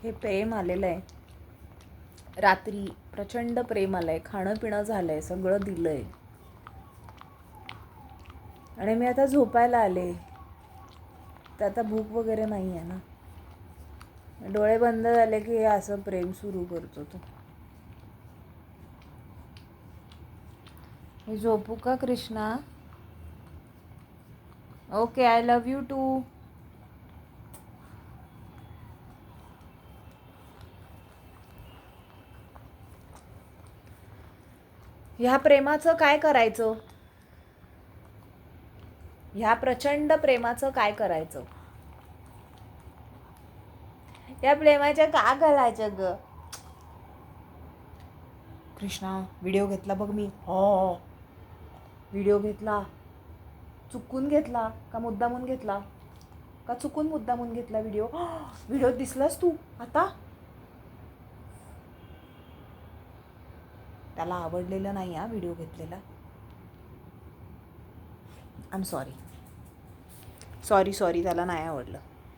हे प्रेम आलेलं आहे. रात्री प्रचंड प्रेम आलंय, खाणं पिणं झालंय, सगळं दिलंय आणि मी आता झोपायला आले. तर आता भूक वगैरे नाही आहे ना. डोळे बंद झाले की असं प्रेम सुरू करतो तो. मी झोपू का Krishna? Okay, I love you too. ह्या प्रेमाचं काय करायचं? ह्या प्रचंड प्रेमाचं काय करायचं? या प्रेमाच्या का घालायचं ग? कृष्णा, व्हिडिओ घेतला बघ मी. हो, व्हिडिओ घेतला. चुकून घेतला का मुद्दामून घेतला? का चुकून मुद्दामून घेतला व्हिडिओ? व्हिडिओ दिसलास तू आता? त्याला आवडलेलं नाही हा व्हिडिओ घेतलेला. आय एम सॉरी, त्याला नाही आवडलं.